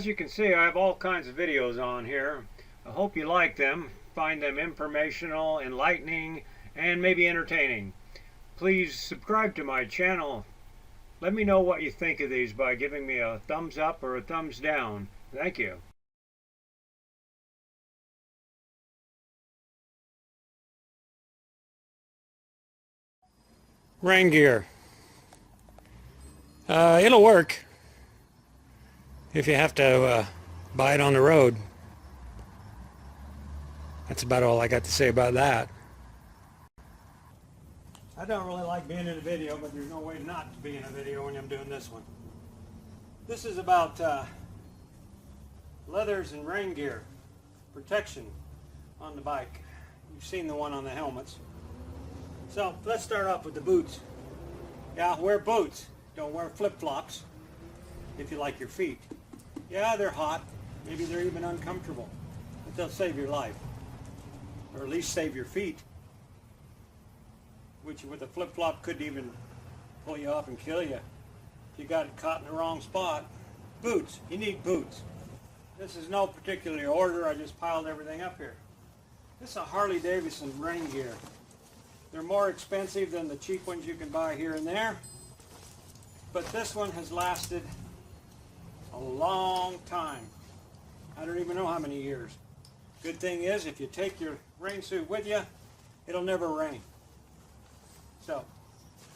As you can see, I have all kinds of videos on here. I hope you like them, find them informational, enlightening, and maybe entertaining. Please subscribe to my channel. Let me know what you think of these by giving me a thumbs up or a thumbs down. Thank you. Rain gear. It'll work if you have to buy it on the road. That's about all I got to say about that. I don't really like being in a video, but there's no way not to be in a video when I'm doing this one. This is about leathers and rain gear protection on the bike. You've seen the one on the helmets. So let's start off with the boots. Yeah, wear boots. Don't wear flip-flops if you like your feet. Yeah, they're hot. Maybe they're even uncomfortable. But they'll save your life. Or at least save your feet. Which with a flip-flop could even pull you off and kill you. If you got it caught in the wrong spot. Boots. You need boots. This is no particular order. I just piled everything up here. This is a Harley-Davidson rain gear. They're more expensive than the cheap ones you can buy here and there. But this one has lasted a long time. I don't even know how many years. Good thing is, if you take your rain suit with you, it'll never rain. So,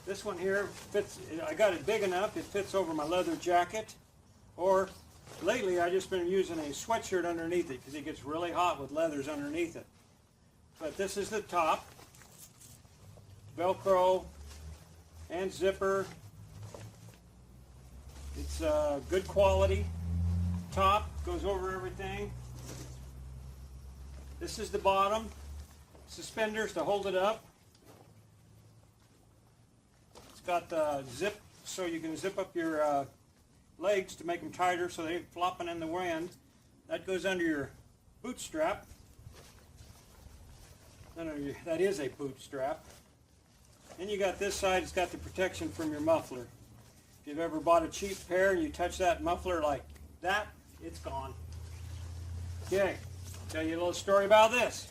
this one here fits, I got it big enough, it fits over my leather jacket. Or, lately I've just been using a sweatshirt underneath it because it gets really hot with leathers underneath it. But this is the top. Velcro and zipper. It's a good quality top, goes over everything. This is the bottom, suspenders to hold it up. It's got the zip so you can zip up your legs to make them tighter so they ain't flopping in the wind. That goes under your boot strap. That is a boot strap. Then you got this side, it's got the protection from your muffler. If you've ever bought a cheap pair and you touch that muffler like that, it's gone. Okay, tell you a little story about this.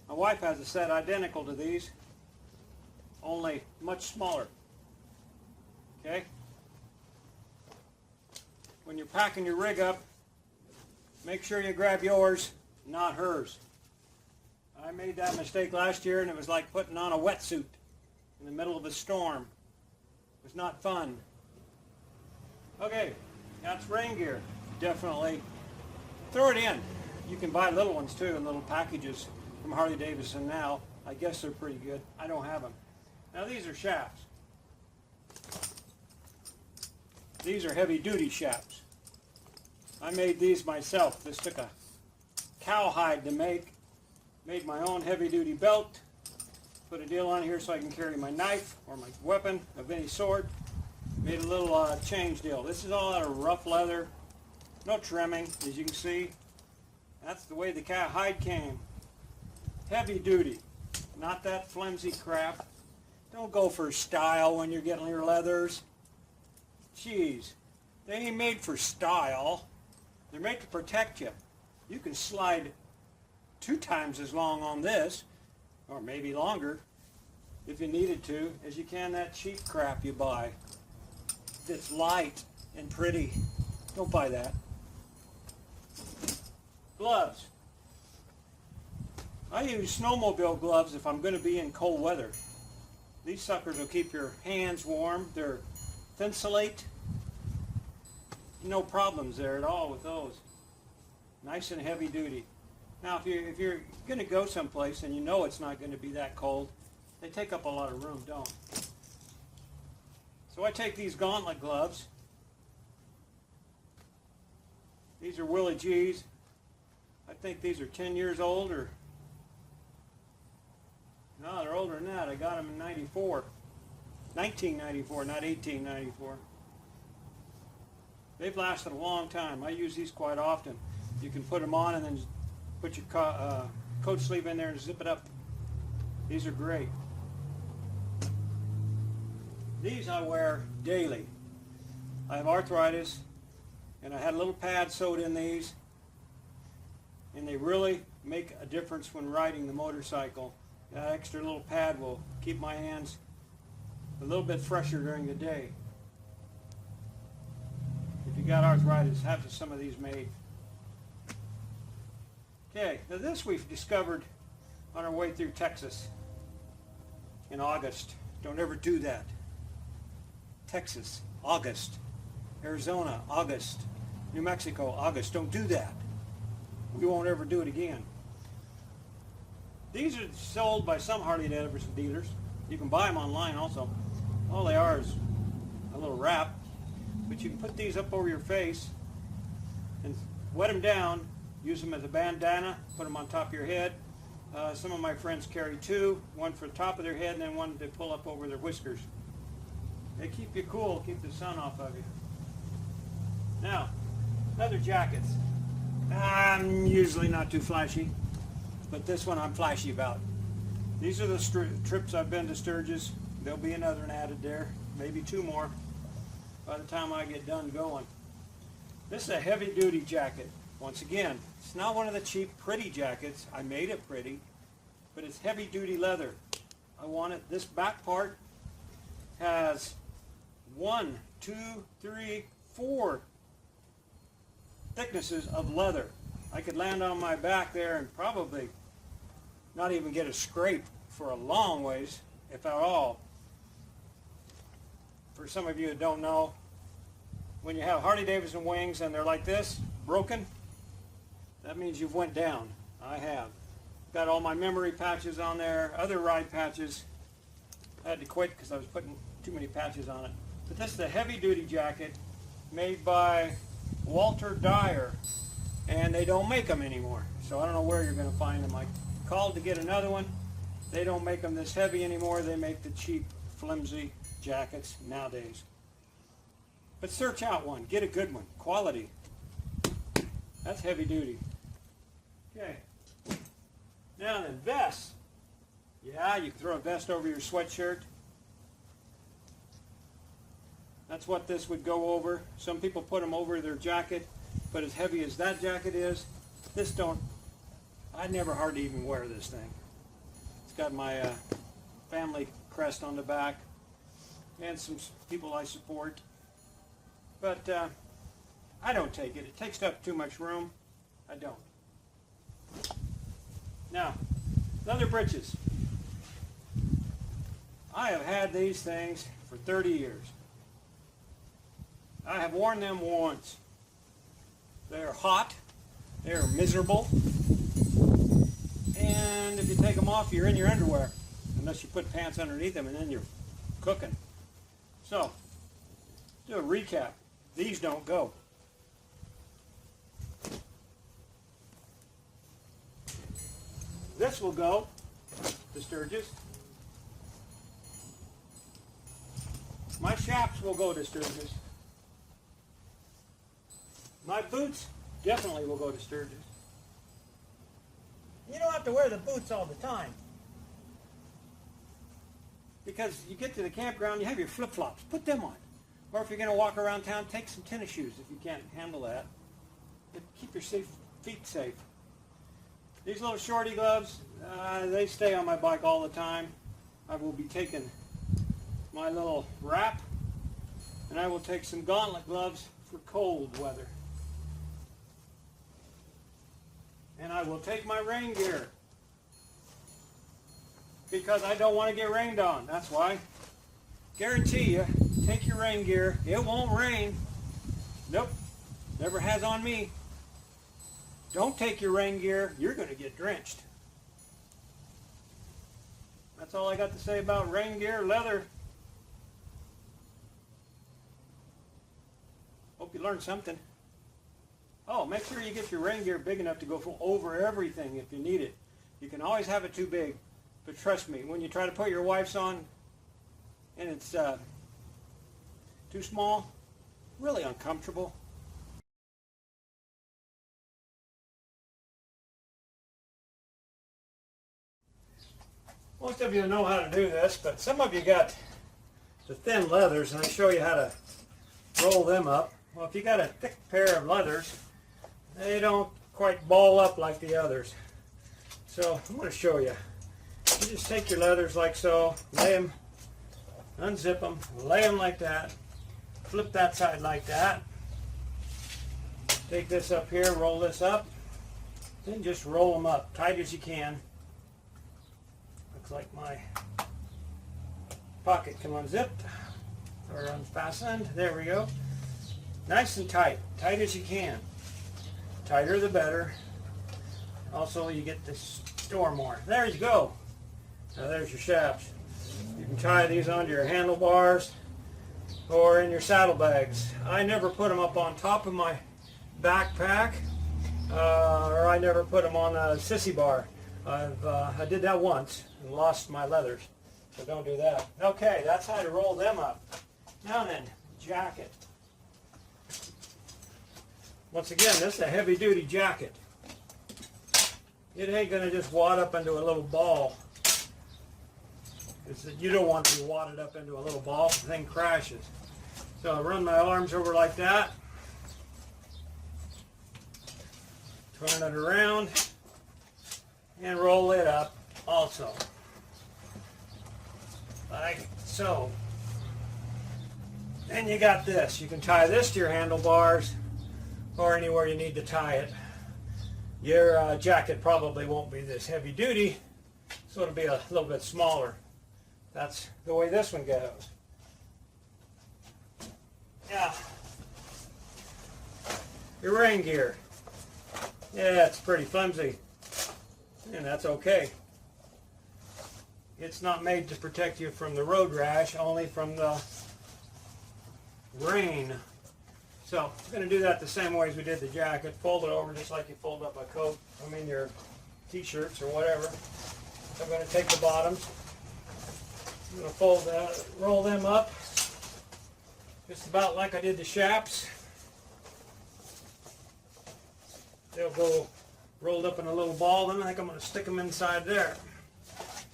My wife has a set identical to these, only much smaller. Okay? When you're packing your rig up, make sure you grab yours, not hers. I made that mistake last year and it was like putting on a wetsuit in the middle of a storm. It was not fun. Okay, that's rain gear. Definitely throw it in. You can buy little ones too in little packages from Harley-Davidson now. I guess they're pretty good. I don't have them. Now these are shafts. These are heavy-duty shafts. I made these myself. This took a cowhide to make. Made my own heavy-duty belt. Put a deal on here so I can carry my knife or my weapon of any sort. Made a little change deal. This is all out of rough leather. No trimming, as you can see. That's the way the cowhide came. Heavy duty. Not that flimsy crap. Don't go for style when you're getting your leathers. Jeez. They ain't made for style. They're made to protect you. You can slide 2 times as long on this, or maybe longer, if you needed to, as you can that cheap crap you buy. That's light and pretty. Don't buy that. Gloves. I use snowmobile gloves if I'm going to be in cold weather. These suckers will keep your hands warm. They're Thinsulate. No problems there at all with those. Nice and heavy duty. Now if you're going to go someplace and you know it's not going to be that cold, they take up a lot of room, don't. So I take these Gauntlet gloves. These are Willie G's. I think these are 10 years old, or no, they're older than that. I got them in 94. 1994, not 1894. They've lasted a long time. I use these quite often. You can put them on and then put your coat sleeve in there and zip it up. These are great. These I wear daily. I have arthritis and I had a little pad sewed in these, and they really make a difference when riding the motorcycle. That extra little pad will keep my hands a little bit fresher during the day. If you got arthritis, have some of these made. Okay, now this we've discovered on our way through Texas in August. Don't ever do that. Texas, August. Arizona, August. New Mexico, August. Don't do that. We won't ever do it again. These are sold by some Harley-Davidson dealers. You can buy them online also. All they are is a little wrap. But you can put these up over your face and wet them down. Use them as a bandana. Put them on top of your head. Some of my friends carry two. One for the top of their head and then one to pull up over their whiskers. They keep you cool, keep the sun off of you. Now, leather jackets. I'm usually not too flashy, but this one I'm flashy about. These are the trips I've been to Sturgis. There'll be another one added there, maybe two more by the time I get done going. This is a heavy duty jacket. Once again, it's not one of the cheap pretty jackets. I made it pretty, but it's heavy duty leather. I want it. This back part has 1, 2, 3, 4 thicknesses of leather. I could land on my back there and probably not even get a scrape for a long ways, if at all. For some of you that don't know, when you have Harley-Davidson wings and they're like this, broken, that means you've went down. I have. Got all my memory patches on there, other ride patches. I had to quit because I was putting too many patches on it. But this is a heavy-duty jacket made by Walter Dyer, and they don't make them anymore. So I don't know where you're going to find them. I called to get another one. They don't make them this heavy anymore. They make the cheap, flimsy jackets nowadays. But search out one. Get a good one. Quality. That's heavy duty. Okay. Now then, vests. Yeah, you can throw a vest over your sweatshirt. That's what this would go over. Some people put them over their jacket, but as heavy as that jacket is, I never hardly even wear this thing. It's got my family crest on the back and some people I support. But I don't take it. It takes up too much room. I don't. Now, leather breeches. I have had these things for 30 years. I have worn them once. They're hot. They're miserable. And if you take them off, you're in your underwear. Unless you put pants underneath them, and then you're cooking. So, do a recap. These don't go. This will go to Sturgis. My chaps will go to Sturgis. My boots definitely will go to Sturgis. You don't have to wear the boots all the time. Because you get to the campground, you have your flip-flops. Put them on. Or if you're going to walk around town, take some tennis shoes if you can't handle that. But keep your feet safe. These little shorty gloves, they stay on my bike all the time. I will be taking my little wrap, and I will take some Gauntlet gloves for cold weather. And I will take my rain gear because I don't want to get rained on. That's why. Guarantee you, take your rain gear. It won't rain. Nope. Never has on me. Don't take your rain gear. You're going to get drenched. That's all I got to say about rain gear, leather. Hope you learned something. Oh, make sure you get your rain gear big enough to go over everything if you need it. You can always have it too big. But trust me, when you try to put your wife's on and it's too small, really uncomfortable. Most of you know how to do this, but some of you got the thin leathers, and I show you how to roll them up. Well, if you got a thick pair of leathers, they don't quite ball up like the others. So I'm going to show you. You just take your leathers like so, lay them, unzip them, lay them like that, flip that side like that. Take this up here, roll this up, then just roll them up tight as you can. Looks like my pocket come unzipped or unfastened. There we go. Nice and tight, tight as you can. Tighter the better. Also, you get to store more. There you go. Now there's your shafts. You can tie these onto your handlebars or in your saddlebags. I never put them up on top of my backpack, or I never put them on a sissy bar. I did that once and lost my leathers, so don't do that. Okay, that's how to roll them up. Now then, jacket. Once again, this is a heavy-duty jacket. It ain't going to just wad up into a little ball. You don't want to be wadded up into a little ball. The thing crashes. So I run my arms over like that. Turn it around. And roll it up also. Like so. Then you got this. You can tie this to your handlebars or anywhere you need to tie it. Your jacket probably won't be this heavy duty, so it'll be a little bit smaller. That's the way this one goes. Yeah. Your rain gear. Yeah, it's pretty flimsy, and that's okay. It's not made to protect you from the road rash, only from the rain. So I'm going to do that the same way as we did the jacket. Fold it over just like you fold up a coat. I mean your t-shirts or whatever. I'm going to take the bottoms. I'm going to fold that, roll them up, just about like I did the chaps. They'll go rolled up in a little ball, then I think I'm going to stick them inside there.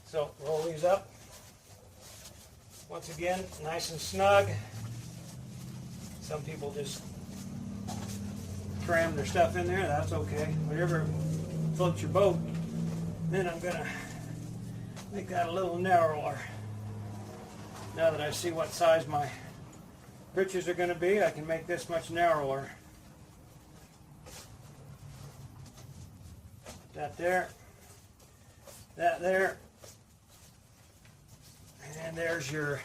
So roll these up. Once again, nice and snug. Some people just cram their stuff in there. That's okay. Whatever floats your boat. Then I'm going to make that a little narrower. Now that I see what size my breeches are going to be, I can make this much narrower. That there. That there. And there's your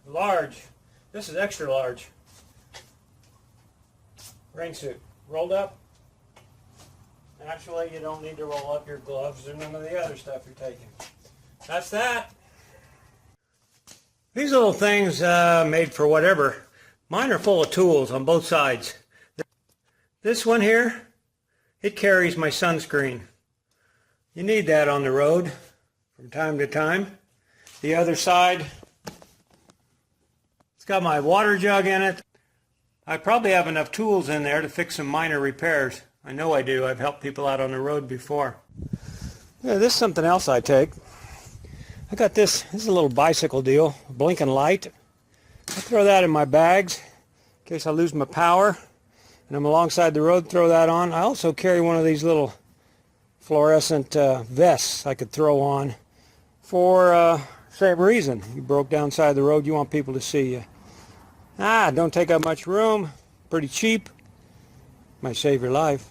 large. This is extra large. Rain suit. Rolled up. Actually, you don't need to roll up your gloves or none of the other stuff you're taking. That's that. These little things made for whatever. Mine are full of tools on both sides. This one here, it carries my sunscreen. You need that on the road from time to time. The other side, it's got my water jug in it. I probably have enough tools in there to fix some minor repairs. I know I do. I've helped people out on the road before. Yeah, this is something else I take. I got this. This is a little bicycle deal, a blinking light. I throw that in my bags in case I lose my power and I'm alongside the road. Throw that on. I also carry one of these little fluorescent vests I could throw on for same reason. You broke down side of the road, you want people to see you. Don't take up much room, pretty cheap, might save your life.